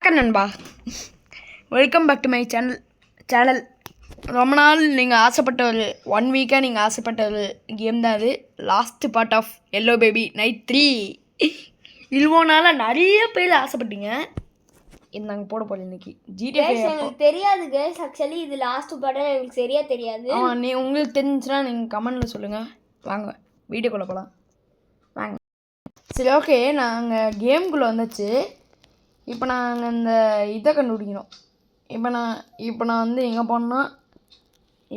வணக்கம் நண்பா, welcome back to my channel. ரொம்ப நாள் நீங்கள் ஆசைப்பட்ட ஒரு 1 வீக்காக நீங்கள் ஆசைப்பட்ட ஒரு கேம் தான் அது. Last part of yellow baby night 3. இல்வோனால நிறைய பேர் ஆசைப்பட்டீங்க. இது நாங்கள் போட போகிறோம் இன்னைக்கு. எனக்கு தெரியாது கைஸ், ஆக்சுவலி இது லாஸ்ட் பார்ட் எனக்கு சரியா தெரியாது. உங்களுக்கு தெரிஞ்சுன்னா நீங்கள் கமெண்ட்டில் சொல்லுங்கள். வாங்க வீடியோக்குள்ளே போகலாம் வாங்க. சரி, ஓகே, நாங்கள் கேம்குள்ளே வந்துச்சு. இப்போ நாங்கள் இந்த இதை கண்டுபிடிக்கணும். இப்போ நான் வந்து எங்கே போனோம்னா,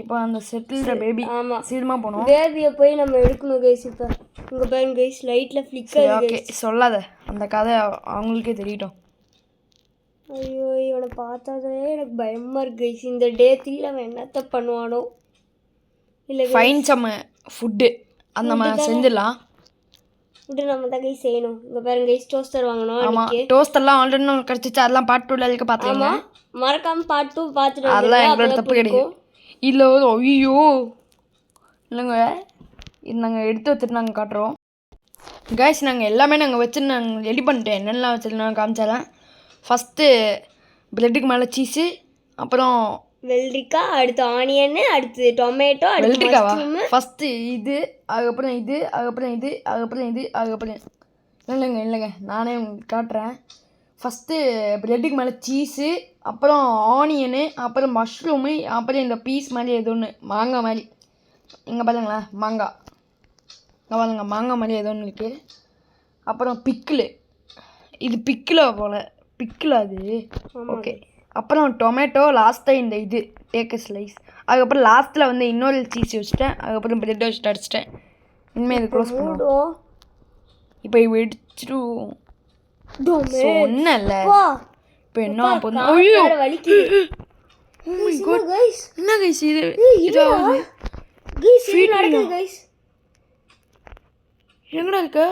இப்போ அந்த செட்டில்ற பேபி சீக்கிரமாக போனோம். பேபியை போய் நம்ம எடுக்கணும் கைஸ். இப்போ இங்கே பாருங்க கைஸ், லைட்டில் ஃப்ளிக்கர். ஓகே, சொல்லாத, அந்த கதை அவங்களுக்கே தெரியட்டும். ஐயோ, இவனை பார்த்தாதே எனக்கு பயமாக இருக்கு கைஸ். இந்த டே 3 அவன் என்னத்த பண்ணுவானோ. இல்லை ஃபைன் சம் ஃபுட்டு அந்த நம்ம செஞ்சிடலாம். ஃபுட்டு நம்ம தான் கைஸ் செய்யணும். இங்கே பாருங்க கைஸ், டோஸ்டர் வாங்கணும். ஆமாம், டோஸ்டர்லாம் ஆல்ரெடி நமக்கு கிடச்சிச்சு. அதெல்லாம் பார்ட் 2 இருக்க பார்த்தீங்க. மறக்காமல் பார்ட் 2 பார்த்துட்டு அதெல்லாம் எங்களோட தப்பு கிடையாது. இல்லை ஐயோ இல்லைங்க, இது நாங்கள் எடுத்து வச்சுட்டு நாங்கள் காட்டுறோம் கைஸ். நாங்கள் எல்லாமே நாங்கள் வச்சு நாங்கள் ரெடி பண்ணிட்டேன். என்னெல்லாம் வச்சுட்டு நாங்கள் காமிச்சிடறேன். ஃபஸ்ட்டு ப்ரெட்டுக்கு மேலே சீஸு, அப்புறம் வெள்ளரிக்காய், அடுத்து ஆனியன்னு, அடுத்து டொமேட்டோ, வெள்ளரிக்காவா ஃபஸ்ட்டு இது, அதுக்கப்புறம் இது, அதுக்கப்புறம் இது, அதுக்கப்புறம் இது, அதுக்கப்புறம் இல்லைங்க நானே உங்களுக்கு காட்டுறேன். ஃபஸ்ட்டு ப்ரெட்டுக்கு மேலே சீஸு, அப்புறம் ஆனியனு, அப்புறம் மஷ்ரூமு, அப்புறம் இந்த பீஸ் மாதிரி ஏதோ ஒன்று மாங்காய் மாதிரி. இங்கே பாருங்களேன், மாங்காய் இங்கே பாருங்க, மாங்காய் மாதிரி ஏதோ ஒன்று இருக்குது. அப்புறம் பிக்கிளு, இது பிக்கிலா போல், பிக்கிலா அது. ஓகே, அப்புறம் டொமேட்டோ, லாஸ்ட்டாக இந்த இது டேக் ஸ்லைஸ். அதுக்கப்புறம் லாஸ்ட்டில் வந்து இன்னொரு சீஸ் வச்சுட்டேன். அதுக்கப்புறம் ப்ரெட் வச்சுட்டு அடிச்சிட்டேன். இனிமேல் இது க்ளோஸ் பண்ணுவோம். இப்போ இடிச்சிட்டு சொன்னல. இப்போ என்ன பண்ண? ஐயோ என்ன கைஸ் இது? எங்கடா இருக்க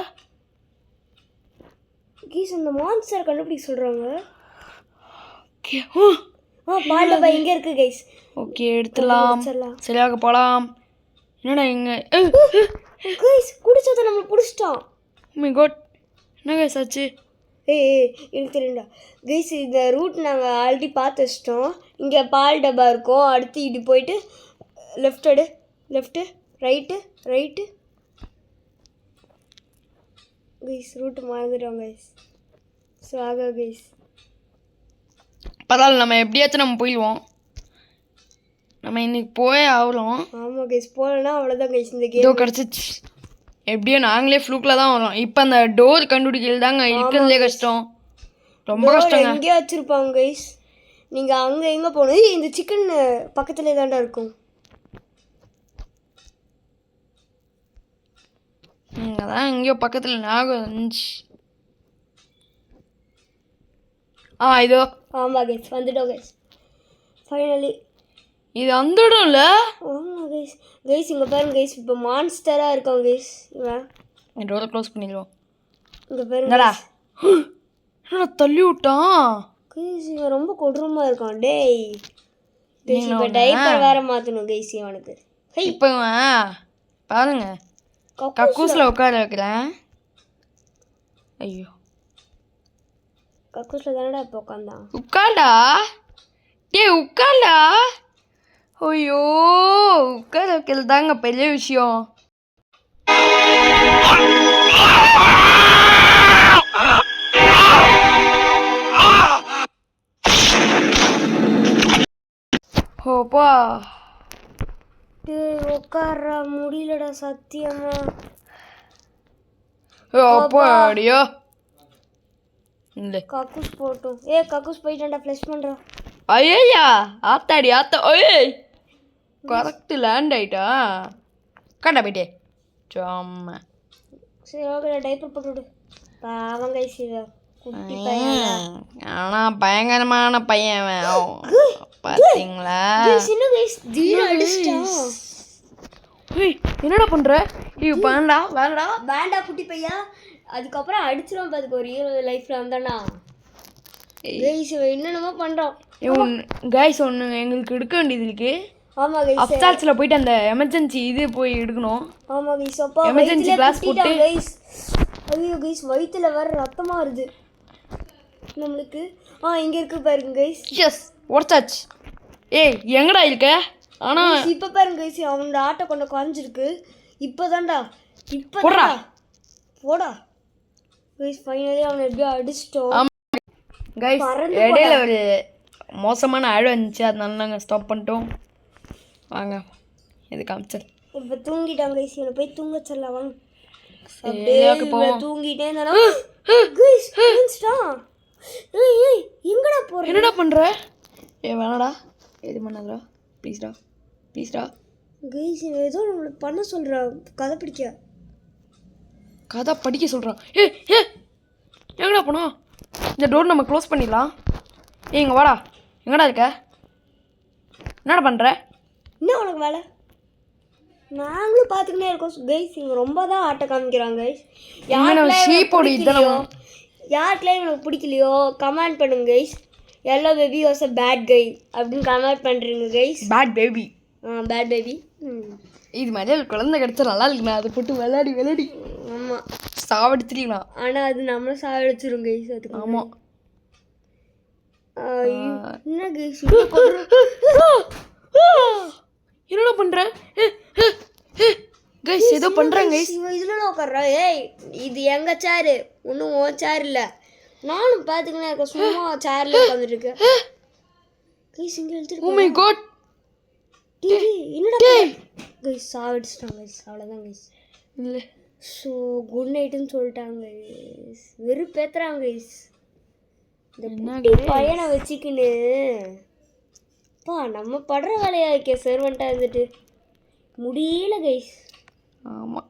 கைஸ்? அந்த மான்ஸ்டர் கண்டுபிடிக்க சொல்றாங்க. ஓகே, பால் டப்பா இங்க இருக்கு கைஸ். ஓகே, எடுத்துலாம். சரியாக போலாம். என்னடா இங்க கைஸ்? குடிச்சத நம்ம புடிச்சிட்டோம். ஓ மை காட், என்ன கைஸ் ஆச்சு? எனக்கு தெரியல கைஸ். இந்த ரூட் நாங்கள் ஆல்ரெடி பார்த்து வச்சிட்டோம். இங்கே பால் டப்பா இருக்கும். அடுத்து இது போயிட்டு லெஃப்ட் எடு, லெஃப்ட்டு, ரைட்டு கைஸ். ரூட்டு மறந்துட்டோம் கைஸ். ஸோ ஆக கைஸ், பரவாயில்ல, நம்ம எப்படியாச்சும் நம்ம போயிடுவோம். நம்ம இன்னைக்கு போயே ஆகலாம். ஆமாம் கைஸ், போகலன்னா அவ்வளோதான் கைஸ். இந்த கேம் ஏதோ கிடச்சிச்சு. எப்படியோ நாங்களே ஃப்ளூக்கில் தான் வரோம். இப்போ அந்த டோர் கண்டுபிடிக்கிறது தாங்க இருக்கிறதுலே கஷ்டம், ரொம்ப கஷ்டங்க. எங்கேயா வச்சுருப்பாங்க கைஸ். நீங்கள் அங்கே எங்கே போகணும்? இந்த சிக்கன் பக்கத்துலேயே தாண்டா இருக்கும். அதான் எங்கேயோ பக்கத்தில் ஞாபகம் இருந்துச்சு. இதோ. ஆமாம் கைஸ், வந்துட்டோம் கைஸ் ஃபைனலி. இது அந்த இடம் இல்லை? ஆமாம் கைஸ். கைஸ் இங்கே பாருங்க கைஸ், இப்போ மான்ஸ்டராக இருக்கான் கைஸ். இவன் டோரை க்ளோஸ் பண்ணிடுவோம். இங்கே பாருங்கடா, தள்ளி விட்டான் கைஸ். இவன் ரொம்ப கொடூரமாக இருக்கான் டேய். கைஸ் இப்போ டைப்பர் வேற மாற்றணும் கைஸ் இவனுக்கு. இப்போ பாருங்க, கக்கூஸில் உட்கார வைக்கிறேன். ஐயோ, கக்கூஸில் தானடா இப்போ உட்காந்தான். உட்காண்டா உட்காண்டா. ஐயோ, உட்கார வைக்கிறது தாங்க பெரிய விஷயம். ஓப்பா உட்கார முடியலடா சத்தியமா. அப்பாடியோ கக்கூஸ் போட்டும். கக்கூஸ் போயிட்டான்டா, ஃப்ளஷ் பண்ணுறா. ஐயா ஆத்தாடி ஆத்தா. ஓய், கரெக்டு லேண்ட் ஆயிட்டா. கண்டா போயிட்டே சும்மா. சரி ஓகே, டைப்பர் போட்டுவிடு. பாவம் கைஸ், ஆனால் பயங்கரமான பையன் பார்த்தீங்களா? என்னடா பண்ற? வேண்டா குட்டி பையா. அதுக்கப்புறம் அடிச்சிடும் பாத்துக்கு ஒரு ஹீரோ லைஃப்ல வந்தானா. என்னென்னமோ பண்றோம் கைஸ். ஒன்று எங்களுக்கு எடுக்க வேண்டியது இருக்கு. ஆமா கைஸ், அப்சால்ஸ்ல போயிட்டு அந்த எமர்ஜென்சி இது போய் எடுக்கணும். ஆமா கைஸ், அப்பா எமர்ஜென்சி கிளாஸ் போட்டு கைஸ். ஐயோ கைஸ், வயித்துல வேற ரத்தமா வருது. நம்மளுக்கு இங்கே இருக்கு பாருங்க கைஸ். எஸ் உடச்சாச்சு. ஏய் எங்கடா இருக்க? ஆனால் இப்போ பாருங்க கைஸ், அவனோட ஆட்டை கொண்டு குறைஞ்சிருக்கு. இப்போதான்டா போடா போடா கைஸ். ஃபைனலி அவனை எப்படியோ அடிச்சிட்டோம் கைஸ். இடையில ஒரு மோசமான ஆடு வந்துச்சு, அதனால நாங்கள் ஸ்டாப் பண்ணிட்டோம். வாங்க இது காமிச்சல். இப்போ தூங்கிட்டாங்க கைஸ். இவனை போய் தூங்க சொல்லலாம் வாங்க. சரியாக்கு போவோம். தூங்கிட்டே இருந்தானா கைஸ் எழுந்துட்டான். ஏய் எங்கடா போற? என்னடா பண்ற? வேணாடா, எது பண்ணாதடா, ப்ளீஸ்டா ப்ளீஸ்டா. கைஸ் ஏதோ நம்மளை பண்ண சொல்கிறா, கதை படிக்க சொல்கிறான். எங்கடா போனோம்? இந்த டோர் நம்ம க்ளோஸ் பண்ணிடலாம். இங்கே வாடா. எங்கடா இருக்க? என்னடா பண்ணுற? என்ன உனக்கு வேலை? நாங்களும் பார்த்துக்கிட்டே இருக்கோம் கைஸ். இவங்க ரொம்ப தான் ஆட்டை காமிக்கிறாங்க கைஸ். யாருக்கெல்லாம் இவனுக்கு பிடிக்கலையோ கமெண்ட் பண்ணுங்க guys. Yellow baby was a bad guy அப்படின்னு கமெண்ட் பண்ணுறீங்க guys. Bad baby. Bad baby. இது மாதிரி ஒரு குழந்தை கிடச்சா நல்லா இருக்குண்ணா. அதை போட்டு விளையாடி ஆமாம் சாவடிச்சிருக்கலாம். ஆனால் அது நம்மளும் சாவடிச்சிரும் கைஸ். அதுக்கு ஆமாம். என்ன கைஸ் என்னடா பண்ற? கைஸ் ஏதோ பண்றாங்க கைஸ். இதுல உட்கார்றா. ஏய் இது எங்க சேரு, ஒன்றும் ஓ சேர் இல்லை. நானும் பார்த்துக்கினே இருக்கேன், சும்மா சேர்ல உட்காந்துட்டு இருக்கேன் கைஸ். இங்கே எழுதிருக்கு. Oh my god. என்னடா கைஸ் சாவடிச்சிட்டாங்க கைஸ். அவ்வளோதான் கைஸ். இல்லை ஸோ குட் நைட்டுன்னு சொல்லிட்டாங்க கைஸ். வெறுப்பேத்துறாங்க கைஸ். இந்த பையனை வச்சுக்கின்னு நம்ம படுற வேலையா இருக்கே சர்வெண்ட்டாக இருந்துட்டு முடியல கைஸ். ஆமாம்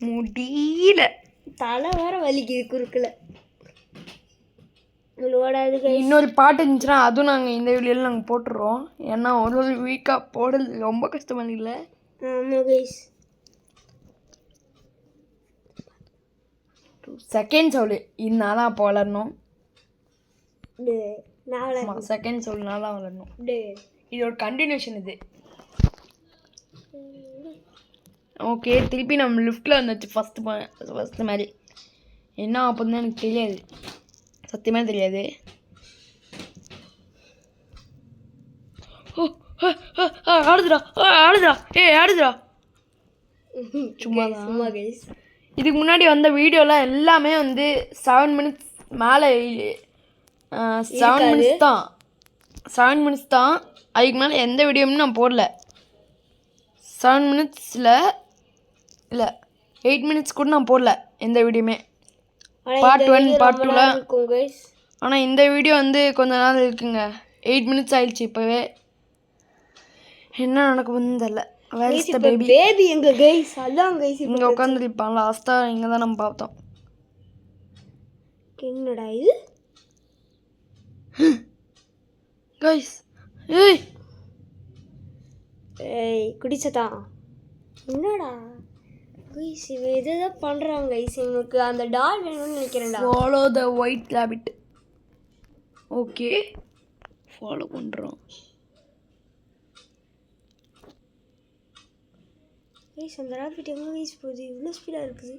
முடியல. தலை வேற வலிக்குது குறுக்கில். ஓடாது. இன்னொரு பாட்டு இருந்துச்சுன்னா அதுவும் நாங்கள் இந்த வீடியோவில் நாங்கள் போட்டுடுறோம். ஏன்னா ஒரு வீக்காக போடுறது ரொம்ப கஷ்டமாக இல்லை. ஆமாம் கைஸ். 2 செகண்ட் சவுல் இதனால அப்போ வளரணும். செகண்ட் சவுல்னால வளரணும். இதோட கண்டினியூஷன் இது. ஓகே திருப்பி நம்ம லிஃப்ட்டில் வந்துச்சு ஃபஸ்ட்டு மாதிரி. என்ன ஆகுதுன்னு எனக்கு தெரியாது, சத்தியமாக தெரியாது. ஆடுதுடா ஆடுதுடா ஆடுதுடா. சும்மா கைஸ். இதுக்கு முன்னாடி வந்த வீடியோலாம் எல்லாமே வந்து 7 மினிட்ஸ் மேலே 7 மினிட்ஸ் தான். அதுக்கு மேலே எந்த வீடியோவும் நான் போடல. 7 மினிட்ஸில் இல்லை 8 மினிட்ஸ் கூட நான் போடல எந்த வீடியோமே. Part 1 part 2ல. ஆனால் இந்த வீடியோ வந்து கொஞ்ச நாள் இருக்குங்க. 8 மினிட்ஸ் ஆயிடுச்சு இப்போவே. என்ன நடக்குதுன்னு தெரியல. பேபி எங்க கைஸ்? அதான் கைஸ் இங்கே உட்காந்துருப்பான். லாஸ்ட்டாக இங்கே தான் நம்ம பார்த்தோம். என்னடா இது கைஸ்? ஏய் குடிச்சதா? என்னடா கைஸ் இவன் எதாவது பண்ணுறாங்க கைஸ். எனக்கு அந்த டால் வேணும்னு நினைக்கிறேன்டா. Follow the white rabbit. Okay follow பண்ணுறோம் கைஸ். அந்த ரேபிட் எங்கே கைஸ் போகுது? இவ்வளோ ஸ்பீடாக இருக்குது.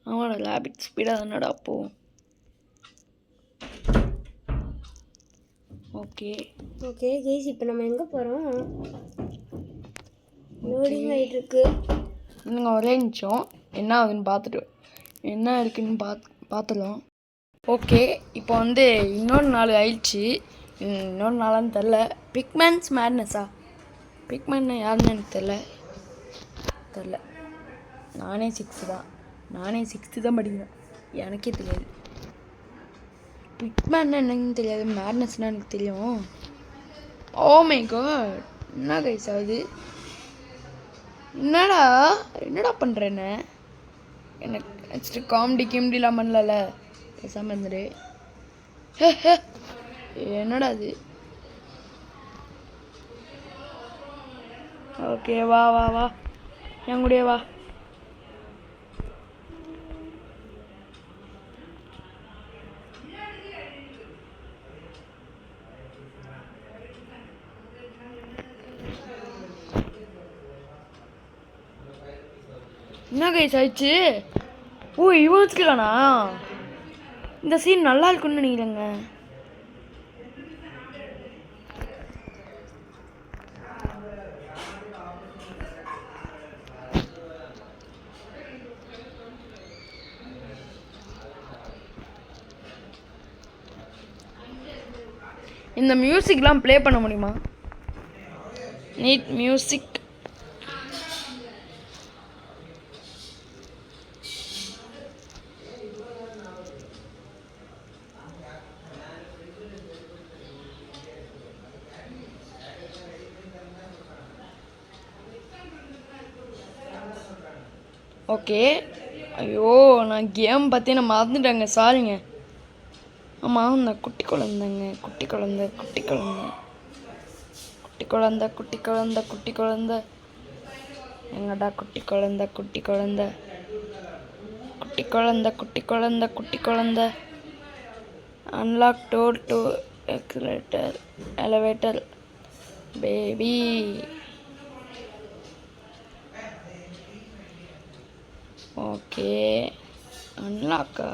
ஆமாடா ரேபிட் ஸ்பீடாக தானடா போகும். ஓகே ஓகே கைஸ் இப்போ நம்ம எங்கே போகிறோம்? லோடிங் ஆகிட்டு இருக்கு. இன்னுங்க ஒரே நிமிஷம் என்ன ஆகுதுன்னு பார்த்துட்டு என்ன இருக்குன்னு பார்த்துலாம். ஓகே இப்போ வந்து இன்னொரு நாள் ஆயிடுச்சு. இன்னொரு நாளான்னு தெரில. பிக்மேன்ஸ் மேட்னஸா? பிக்மேன் யாருன்னு எனக்கு தெரில. நானே 6th தான் படிக்கிறேன். எனக்கே தெரியாது பிக்மேன் என்னன்னு தெரியாது. மேட்னஸ்னால் எனக்கு தெரியும். Oh my god. என்ன கைஸ் ஆகுது? என்னடா பண்ணுறேன்னு எனக்கு நெக்ஸ்ட்டு காமெடிலாம் பண்ணல. பேசாமல் இருந்துடு. என்னடா அது? ஓகே வா வா வா என் கூடயே வா. என்ன கைஸ் ஆயிடுச்சு? ஓ இவன் வச்சுக்கலாண்ணா? இந்த சீன் நல்லா இருக்குன்னு நினைக்கிறேங்க. இந்த மியூசிக்லாம் ப்ளே பண்ண முடியுமா? Need music. ஓகே. ஐயோ, நான் கேம் பற்றி நான் மறந்துட்டேங்க, சாரிங்க. ஆமாம், இந்த குட்டி குழந்தைங்க, குட்டி குழந்தை குட்டி குழந்தை குட்டி குழந்தை குட்டி குழந்தை குட்டி குழந்தை எங்கடா குட்டி குழந்தை குட்டி குழந்தை குட்டி குழந்தை குட்டி குழந்தை குட்டி குழந்தை unlock door to elevator baby. Okay, அன்லாக்கா?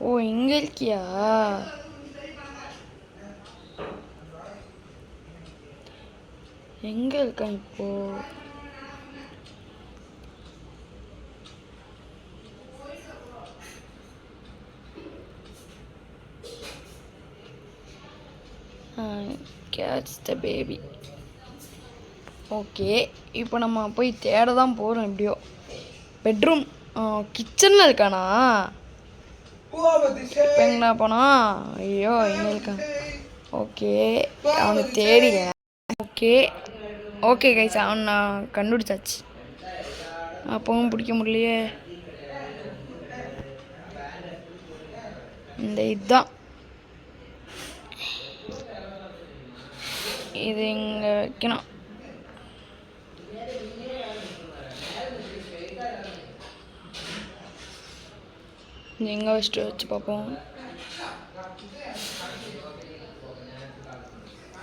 ஓ, இங்கே இருக்கியா? எங்கே இருக்கான் இப்போ? Catch the baby. ஓகே, இப்போ நம்ம போய் தேட தான் போகிறோம். எப்படியோ பெட்ரூம் கிச்சனில் இருக்கானா? இப்போ எங்கண்ணா போனா? ஐயோ, எங்கே இருக்கான்? ஓகே, அவனை தேடிங்க. ஓகே ஓகே கைஸ், அவன் நான் கண்டுபிடிச்சாச்சு. அப்பவும் பிடிக்க முடியலையே. இந்த இதுதான், இது இங்கே வைக்கணும். எங்கே வச்சுட்டு வச்சு பார்ப்போம்.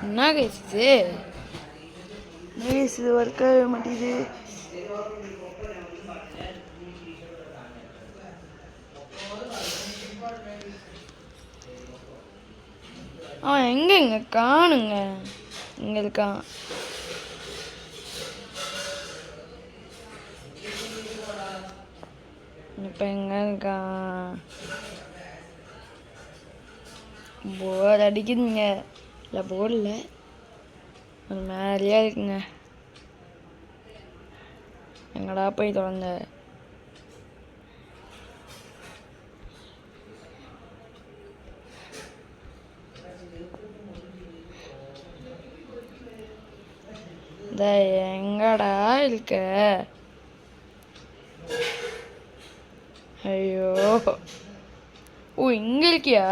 என்ன கைஸ் இது? இது ஒர்க் ஆக மாட்டேங்குது. அவன் எங்க காணுங்க? இங்கே இருக்கான். இப்போ எங்க இருக்கான்? போர் அடிக்குதுங்க. இல்லை, போர் இல்லை, ஒரு மாதிரியா இருக்குங்க. எங்கடா போய் தொலைந்த? எங்கடா இருக்க? ஐயோ, ஓ, இங்க இருக்கியா?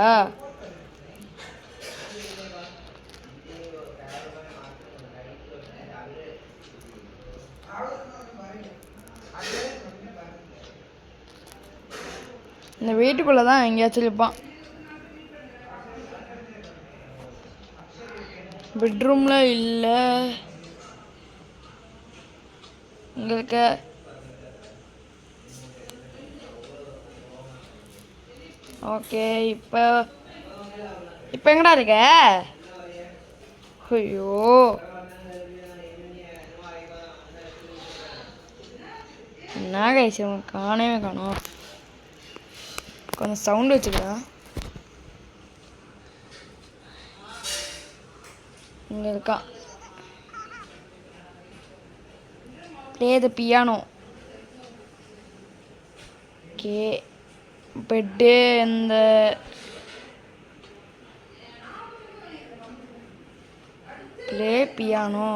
இந்த வீட்டுக்குள்ள தான் எங்கேயாச்சும் இருப்பான். பெட்ரூம்ல இல்லை. இங்க இருக்க. ஓகே, இப்போ எங்கடா இருக்க? ஐயோ, என்ன கைஸ், உனக்கு காணவே காணும். கொஞ்சம் சவுண்டு வச்சுக்கலாம். இங்கே இருக்கான். Play the piano. ஓகே, பெட்டு இந்த ப்ளே பியானோ.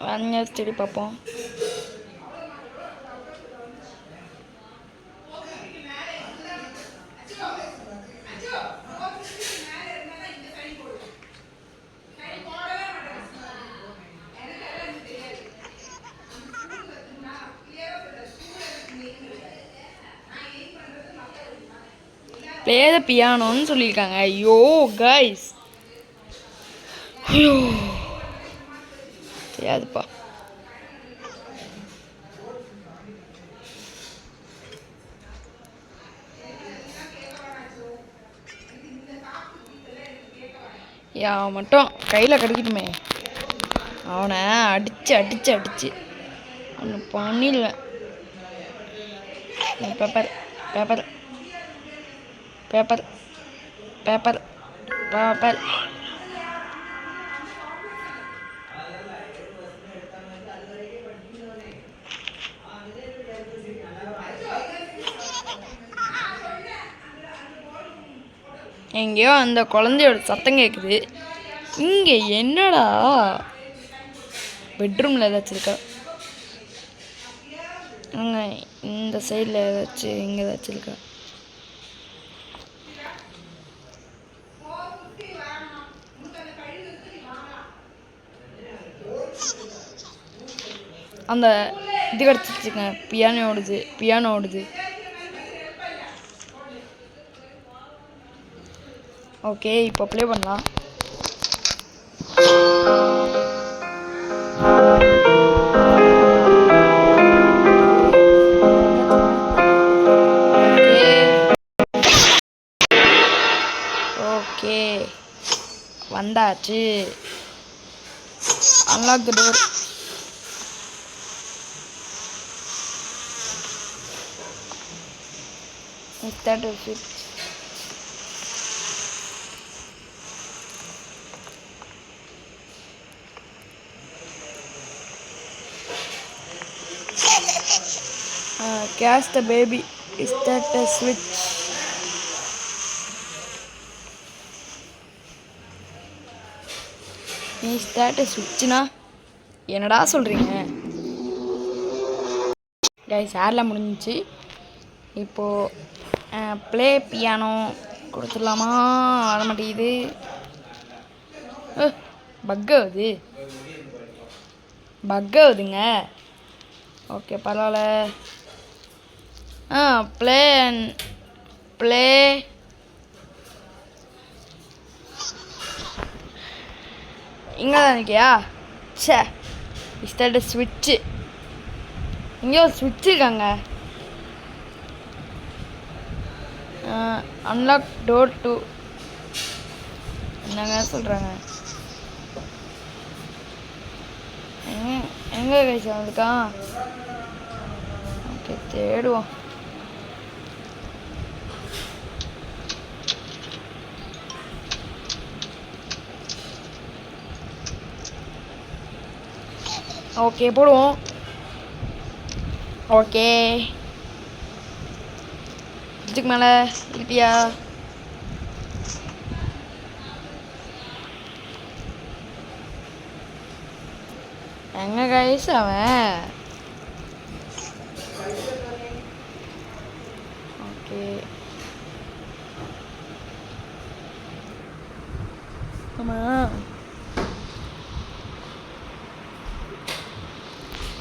வாங்க தேடி பார்ப்போம். ப்ளே த பியானோன்னு சொல்லியிருக்காங்க. ஐயோ கைஸ், ஐயோ தெரியாதுப்பா. மட்டும் கையில் கிடைக்கட்டுமே, அவனை அடித்து அடித்து அடித்து ஒன்று பண்ணிடுவேன். Paper paper paper paper paper. எங்கேயோ அந்த குழந்தையோட சத்தம் கேட்குது. இங்கே என்னடா பெட்ரூமில் ஏதாச்சும் இருக்கா? இந்த சைடில் ஏதாச்சும் இங்கே ஏதாச்சும் இருக்கா? அந்த இது கிடச்சிருச்சுங்க, பியானோ ஓடுது. ஓகே, இப்போ ப்ளே பண்ணலாம். ஓகே வந்தாச்சு. Unlock the door. That is it. Catch the baby. Is that a switch? Is that a switchனா என்னடா சொல்கிறீங்க கைஸ்? ஆடெலாம் முடிஞ்சிச்சு. இப்போது ப்ளே பியானோ கொடுத்துடலாமா? வர மாட்டேங்குது. பக்காகுதுங்க. ஓகே பரவாயில்ல. ப்ளே இங்கே தான் இருக்கியா? சே, இஸ் தட் ஸ்விட்சு? இங்கே ஒரு ஸ்விட்ச் இருக்காங்க. அன்லாக் டோர் டு என்னங்க சொல்கிறாங்க? எங்கே கைஸ் வந்துருக்கான்? ஓகே தேடுவோம். ஓகே போடுவோம். ஓகே இதுக்கு மேலே இருப்பியா? எங்க கைஸ் அவன்? ஓகே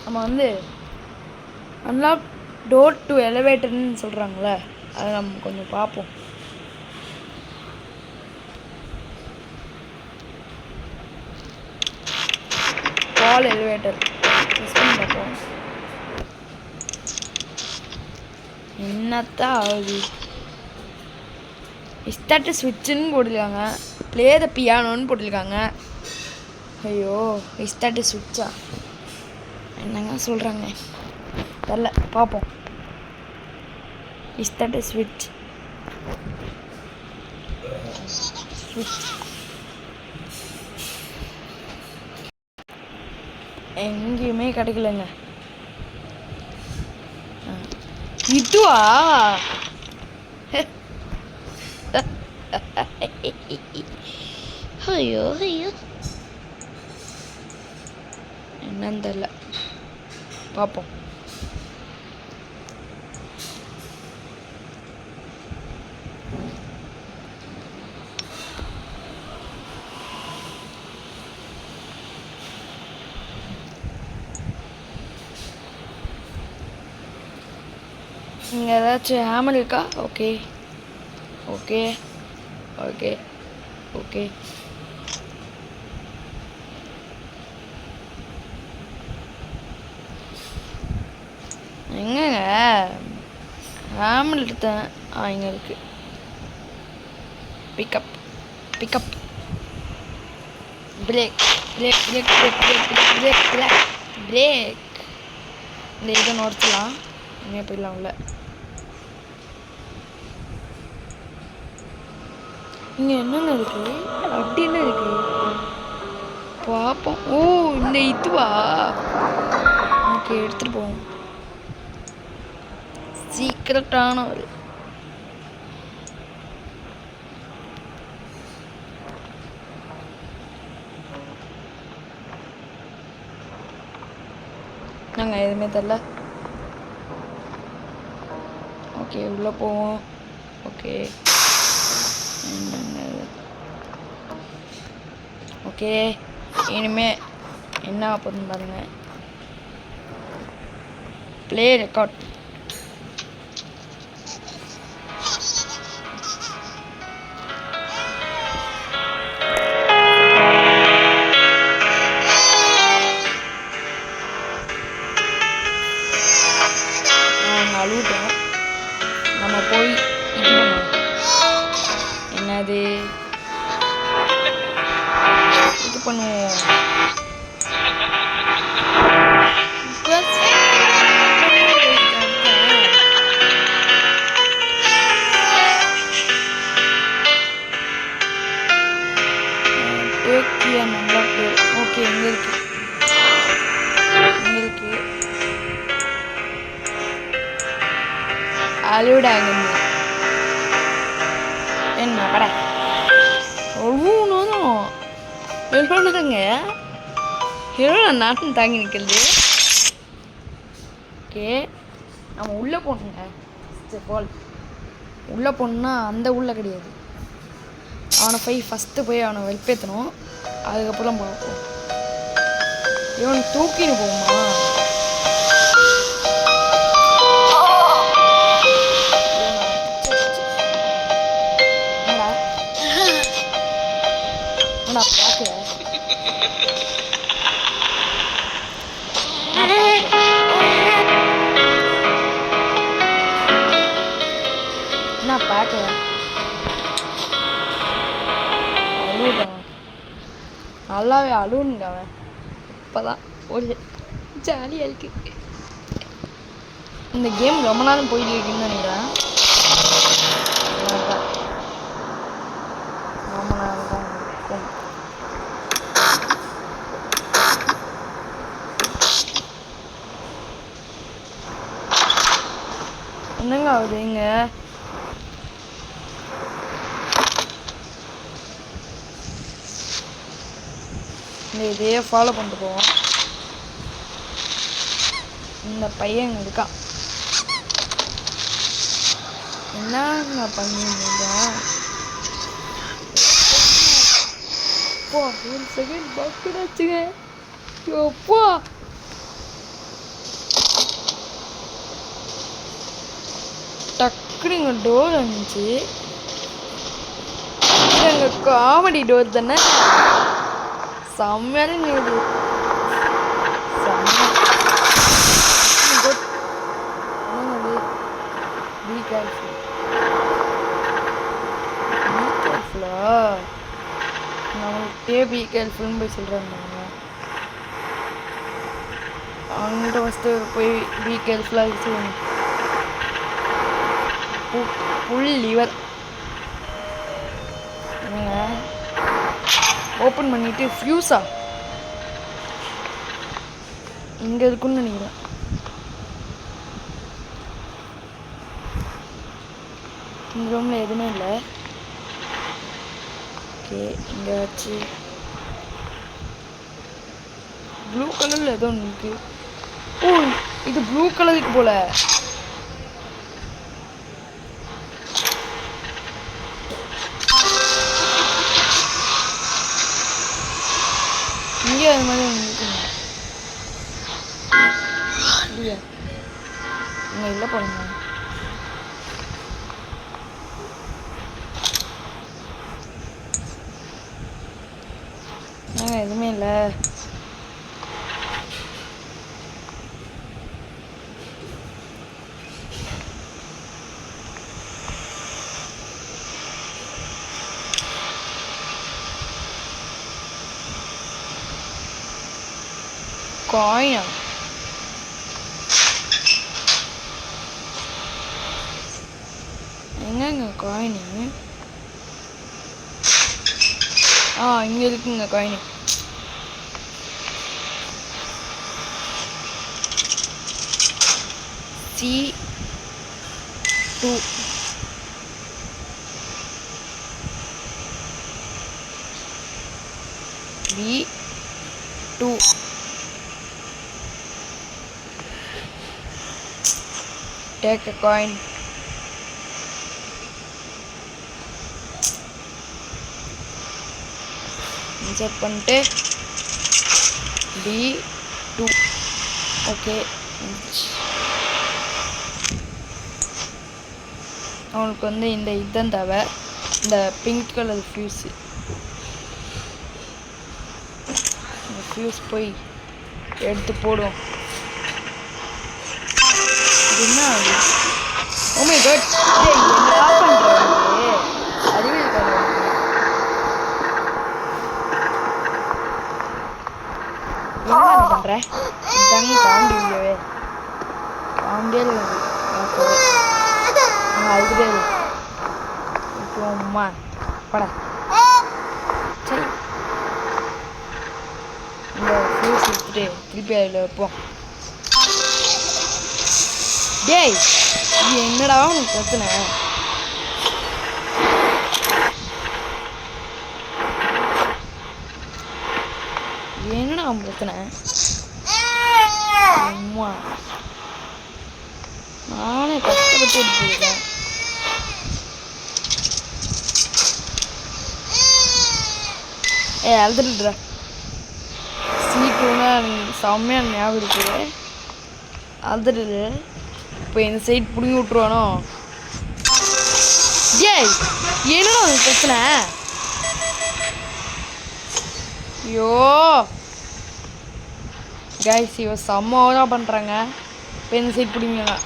நம்ம வந்து அன்லாக் டோர் டு எலிவேட்டர்னு சொல்கிறாங்களே, அதை நம்ம கொஞ்சம் பார்ப்போம். வால் எலிவேட்டர் பார்ப்போம். என்னத்தான் ஆகுது? இஸ்டார்ட் ஸ்விட்சுன்னு போட்டிருக்காங்க, ப்ளே த பியானோன்னு போட்டிருக்காங்க. ஐயோ, இஸ்டார்ட் ஸ்விட்சா என்னங்க சொல்கிறாங்க தெரில, பார்ப்போம். இஸ்டார்ட் ஸ்விட்ச் எங்கேயுமே கிடைக்கலங்க. இதுவா? ஐயோ ஐயோ என்னன்னு தெரில, பார்ப்போம். இங்கே ஏதாச்சும் ஹேமர் இருக்கா? Okay okay okay okay. எங்கங்க ஹேமல் எடுத்தேன். இங்கே இருக்கு. Pick up pick up break break break break break break break break. இந்த இதை நோடலாம். இங்கே போயிடலாம் உள்ள. இங்கே என்னென்ன இருக்கு? அப்படி என்ன இருக்கு பார்ப்போம். ஓ இந்த இதுவா? ஓகே எடுத்துகிட்டு போவோம். சீக்கிரட்டான ஒரு நாங்கள் எதுவுமே தெரில. ஓகே உள்ளே போவோம். ஓகே ஓகே இனிமே என்ன பண்ணும் பாருங்க. Play record. அழுவிட்டோம். நம்ம போய் இது பண்ணுவோம். என்னது இது பண்ணுவோம். நல்லா ஓகே எங்கே இருக்கு? எங்கே இருக்கு? அழுவிடாங்க என்ன பட ஒவ்வொன்றும் எவ்வளோங்க எவ்வளோ நாட்டம் தாங்கி நிற்கிறது. ஓகே நம்ம உள்ளே போகணுங்க. போல் உள்ளே போகணுன்னா அந்த உள்ளே கிடையாது. அவனை போய் ஃபஸ்ட்டு போய் அவனை வெல்பேற்றணும். அதுக்கப்புறம் பார்ப்போம். இவனை தூக்கின்னு போகுமா? நல்லாவே அழுவுங்க அவன். இப்போதான் ஒரு ஜாலியாக இருக்கு. இந்த கேம் ரொம்ப நாளும் போயிட்டு இருக்குன்னு நினைக்கிறேன். ரொம்ப நாள் தான் இருக்கும். என்னங்க ஆகுது இங்க? இதையே ஃபாலோ பண்ணிட்டு போவோம். இந்த பையன் இருக்கான். என்னங்க பண்ணீங்க? ஒரு செகண்ட் பக்கெட் வச்சுங்க. எப்போ டக்குனு இங்கே டோர் வந்துச்சு. இது எங்கள் காமெடி டோர் தானே. செம்மையான நீடு. பி கேர்ஃபுல்லா நம்மளுக்கே பி கேர்ஃபுல்னு போய் சொல்கிறாங்க. அவங்கள்ட்ட ஃபஸ்ட்டு போய் பி கேர்ஃபுல்லாக சொல்லுங்க. புல் லிவர் ஓப்பன் பண்ணிட்டு ஃபியூஸா இங்கே இருக்குன்னு நினைக்கிறேன். இந்த ரூமில் எதுவுமே இல்லை. ஓகே இங்கே வச்சு ப்ளூ கலரில் ஏதோ ஒன்று இருக்கு. ஓ இது ப்ளூ கலருக்கு போல. இங்கே அது மாதிரி ஒன்று இருக்குங்க. இல்லையா இங்கே இல்லை போடுங்க. எதுவுமே இல்லை. காயினா? எங்கங்க காயினு? இங்கே இருக்குங்க coin. C2 B2 take a coin. insert பண்ணிட்டு B2 ஓகே. அவனுக்கு வந்து இந்த இதுதான் தேவை, இந்த பிங்க் கலர் ஃபியூஸு. இந்த ஃபியூஸ் போய் எடுத்து போடும். இது என்ன ஆகுது? ஓ மை காட், என்னடா பண்ணுறாங்க? அறிவு இருக்காங்க. என்ன பண்ணுற? இதாங்க காண்டியவே காண்டியல் அதுக்கு அம்மா பட. சரி, இந்த ஃபியூஸ் எடுத்துட்டு திருப்பி அதில் வைப்போம். டேய், என்னடா உனக்கு பிரச்சனை? என்னடா அவன் பிரச்சனை? அம்மா நானே கஷ்டப்பட்டு எடுத்துருக்கேன். அழுதுடுற சீட்டுனா செம்மையாக ஞாபகம் இருக்குது. அழுதுடுது. இப்போ இந்த சைட் பிடிங்கி விட்ருவானோ? ஏய், என்னடா உனக்கு பிரச்சனை? ஐயோ கைஸ், இவ செம்மாவதாக பண்ணுறாங்க. இப்போ இந்த சைட் பிடிங்கனோ?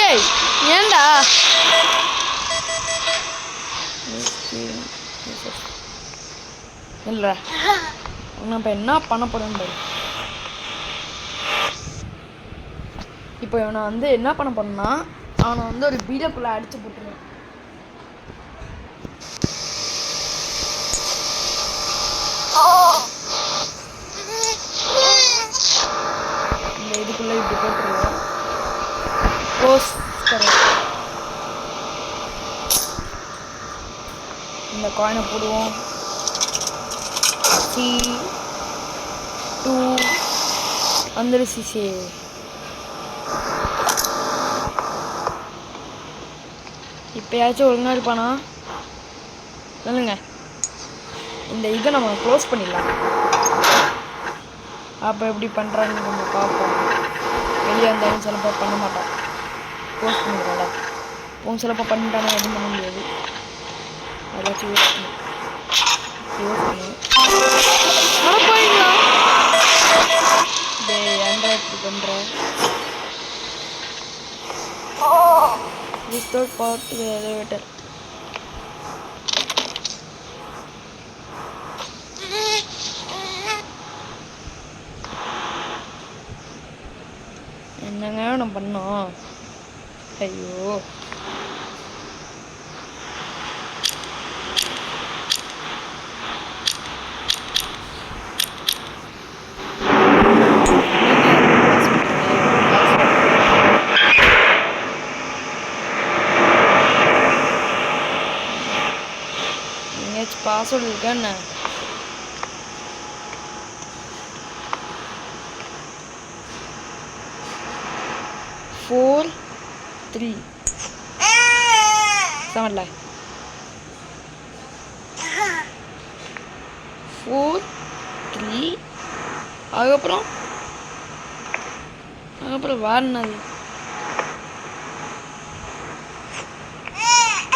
ஏய், ஏண்டா? இல்லை, உன்னை இப்போ என்ன பண்ண போகிறேன்னு பாரு. இப்போ இவனை வந்து என்ன பண்ண போறேன்னா, அவனை வந்து ஒரு பீடக்குள்ளே அடித்து போட்டுருவேன். இந்த இதுக்குள்ளே இப்படி போட்டுருவேன். Close correct. இந்த காயினை போடுவோம். C2 வந்துருச்சு. இப்போயாச்சும் ஒழுங்காக இருப்பானா? சொல்லுங்க. இந்த இதை நம்ம க்ளோஸ் பண்ணிடலாம். அப்போ எப்படி பண்ணுறான்னு நம்ம பார்ப்போம். வெளியே இருந்தாலும் சிலப்போ பண்ண மாட்டான். க்ளோஸ் பண்ணிடுறோம்ல. உன் சிலப்போ பண்ணிட்டானா எதுவும் பண்ண முடியாது. அதாச்சும் யூஸ் பண்ணு. போயிங்களா? டே, ஏன்டா இப்படி பண்ணுற? Without part elevator. என்னங்க நம்ம பண்ணோம்? ஐயோ, பாஸ்வேர்டு இருக்கா என்ன? ஃபோர் 3 சமல்ல 4 3 அதுக்கப்புறம் வேறு என்னது?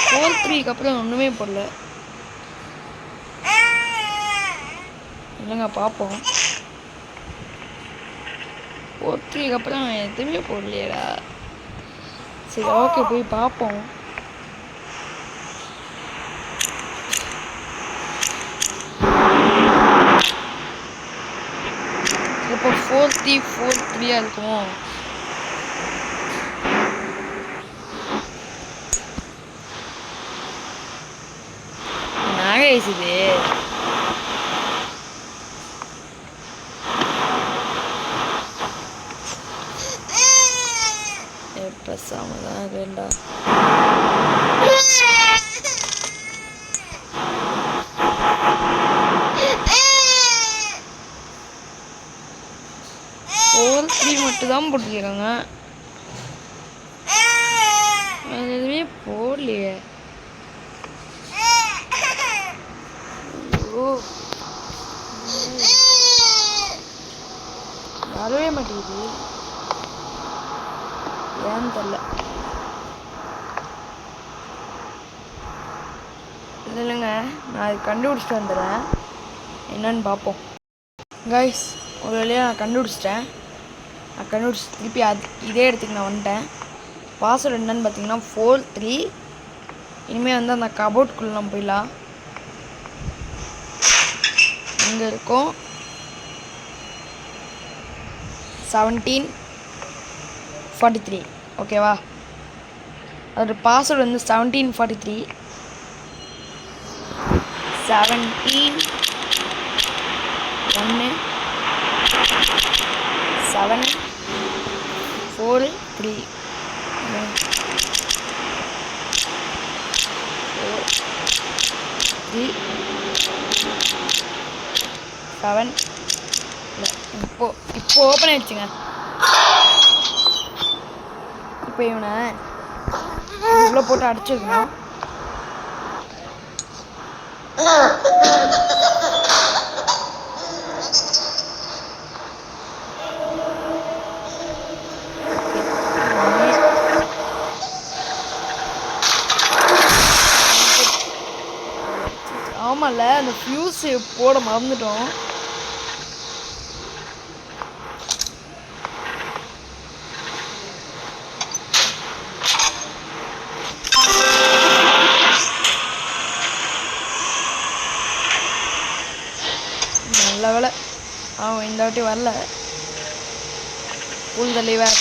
4 3க்கு அப்புறம் ஒன்றுமே போடல. இல்லைங்க பார்ப்போம். 4-3க்கு அப்புறம் எதுவுமே போடலையேடா. சரி ஓகே போய் பார்ப்போம். இப்போ 4-3 இருக்குமோ? நாகேசுது பேசாம தான் வேண்டா. மட்டும் தான் போட்டுருக்காங்க. அது எதுவுமே போடலையே. வரவே மாட்டேங்குது, ஏன்னு தெரில. இல்லைங்க, நான் அது கண்டுபிடிச்சிட்டு வந்துடுறேன், என்னன்னு பார்ப்போம். கைஸ், ஒரு வழியாக நான் கண்டுபிடிச்சிட்டேன். நான் கண்டுபிடிச்சி திருப்பி இதே இடத்துக்கு நான் வந்துட்டேன். பாஸ்வேர்டு என்னன்னு பார்த்தீங்கன்னா 4-3. இனிமேல் வந்து அந்த கபோர்டுக்குள்ளே நம்ம போயிடலாம். இங்கே இருக்கும் 1743. ஓகேவா? அதோட பாஸ்வேர்டு வந்து 1743. 17-1-7-4-3. 7. இப்போ ஓப்பன் ஆயிடுச்சுங்க. இப்போ இவனை இவ்வளோ போட்டு அடிச்சிருக்கணும். ஆமாம்ல, அந்த ஃபியூஸ் போட மறந்துட்டோம். நல்ல வேலை அவன் இந்த வாட்டி வரல. புல் தலைவர்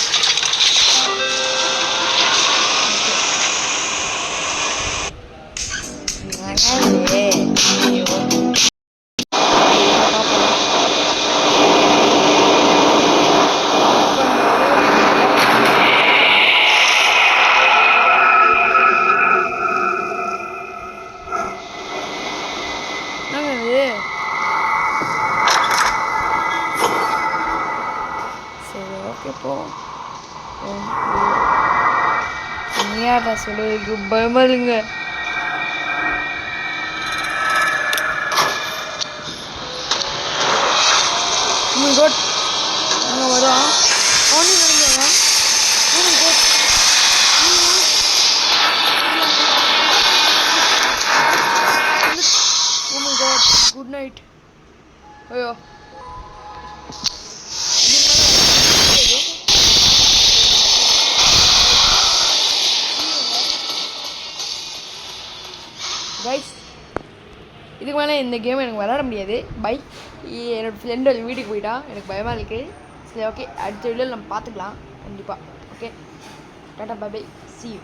நீயாடா சொல்லுவதுக்கு பயமா இல்லைங்க. அங்கே வரும் குட் நைட். ஐயோ கைஸ், இதுக்கு மேலே இந்த கேம் எனக்கு விளாட முடியாது. பை. என்னோடய ஃப்ரெண்டோட வீட்டுக்கு போயிட்டா, எனக்கு பயமாக இருக்குது. சரி ஓகே, அடுத்த வீடியோவில் நம்ம பார்த்துக்கலாம் கண்டிப்பாக. Okay, ta ta, bye bye, see you.